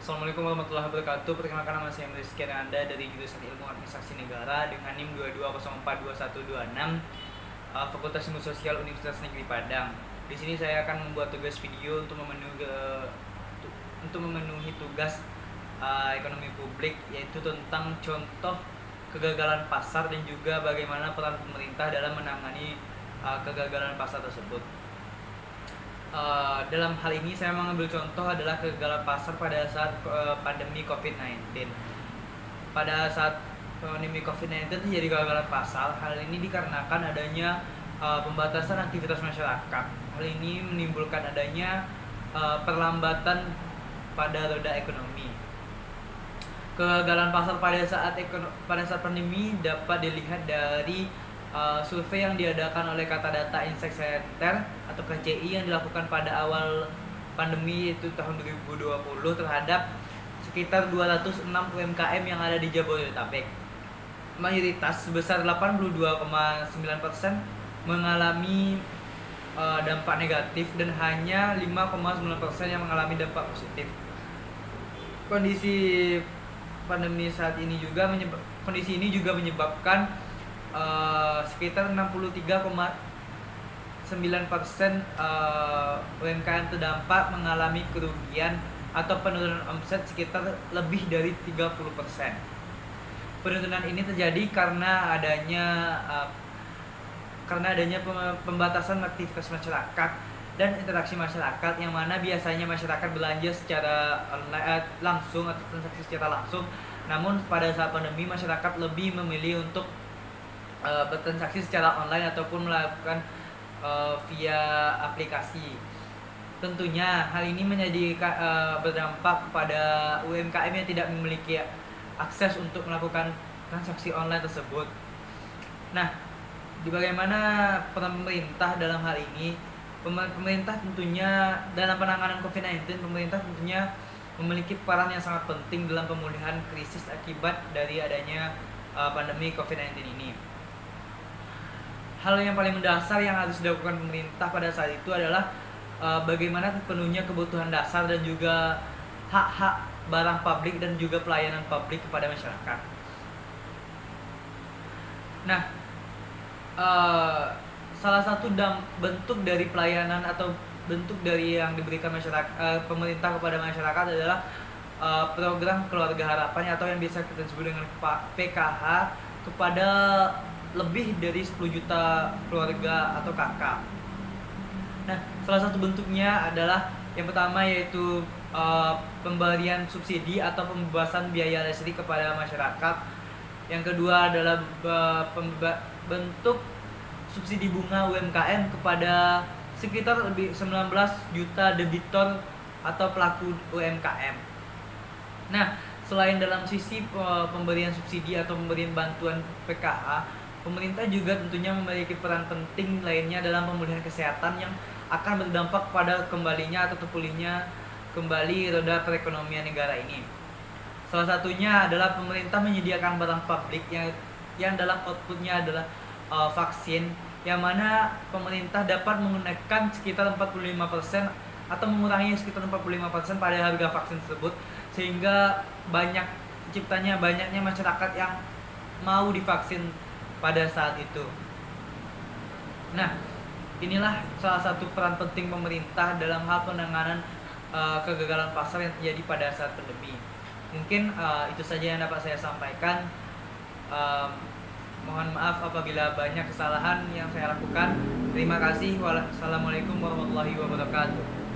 Assalamualaikum warahmatullahi wabarakatuh. Perkenalkan, nama saya Rizky Anda dari jurusan Ilmu Administrasi Negara dengan NIM 22042126, Fakultas Ilmu Sosial Universitas Negeri Padang. Di sini saya akan membuat tugas video untuk memenuhi tugas ekonomi publik, yaitu tentang contoh kegagalan pasar dan juga bagaimana peran pemerintah dalam menangani kegagalan pasar tersebut. Dalam hal ini saya mengambil contoh adalah kegagalan pasar pada saat pandemi COVID-19. Pada saat pandemi COVID-19 terjadi kegagalan pasar. Hal ini dikarenakan adanya pembatasan aktivitas masyarakat. Hal ini menimbulkan adanya perlambatan pada roda ekonomi. Kegagalan pasar pada saat pandemi dapat dilihat dari survei yang diadakan oleh Kata Data Insight Center atau KCI yang dilakukan pada awal pandemi, yaitu tahun 2020, terhadap sekitar 206 UMKM yang ada di Jabodetabek. Mayoritas sebesar 82,9% mengalami dampak negatif dan hanya 5,9% yang mengalami dampak positif. Kondisi pandemi saat ini juga menyebabkan sekitar 63,9% UMKM terdampak mengalami kerugian atau penurunan omset sekitar lebih dari 30%. Penurunan ini terjadi karena adanya pembatasan aktivitas masyarakat dan interaksi masyarakat, yang mana biasanya masyarakat belanja secara langsung atau transaksi secara langsung. Namun pada saat pandemi masyarakat lebih memilih untuk bertransaksi secara online ataupun melakukan via aplikasi. Tentunya hal ini berdampak kepada UMKM yang tidak memiliki akses untuk melakukan transaksi online tersebut. Nah, bagaimana peran pemerintah dalam hal ini? Pemerintah tentunya dalam penanganan COVID-19, pemerintah tentunya memiliki peran yang sangat penting dalam pemulihan krisis akibat dari adanya pandemi COVID-19 ini. Hal yang paling mendasar yang harus dilakukan pemerintah pada saat itu adalah bagaimana terpenuhnya kebutuhan dasar dan juga hak-hak barang publik dan juga pelayanan publik kepada masyarakat. Nah, salah satu bentuk dari pelayanan atau bentuk dari yang diberikan pemerintah kepada masyarakat adalah program Keluarga Harapan atau yang biasa kita sebut dengan PKH kepada lebih dari 10 juta keluarga atau kakak. Nah, salah satu bentuknya adalah yang pertama, yaitu pemberian subsidi atau pembebasan biaya listrik kepada masyarakat. Yang kedua adalah bentuk subsidi bunga UMKM kepada sekitar lebih 19 juta debitor atau pelaku UMKM. Nah, selain dalam sisi pemberian subsidi atau pemberian bantuan PKH, pemerintah juga tentunya memiliki peran penting lainnya dalam pemulihan kesehatan yang akan berdampak pada kembalinya atau terpulihnya kembali roda perekonomian negara ini. Salah satunya adalah pemerintah menyediakan barang publik yang dalam outputnya adalah vaksin, yang mana pemerintah dapat menggunakan sekitar 45% atau mengurangi sekitar 45% pada harga vaksin tersebut, sehingga banyaknya masyarakat yang mau divaksin pada saat itu. Nah, inilah salah satu peran penting pemerintah dalam hal penanganan kegagalan pasar yang terjadi pada saat pandemi. Mungkin itu saja yang dapat saya sampaikan. Mohon maaf apabila banyak kesalahan yang saya lakukan. Terima kasih. Wassalamualaikum warahmatullahi wabarakatuh.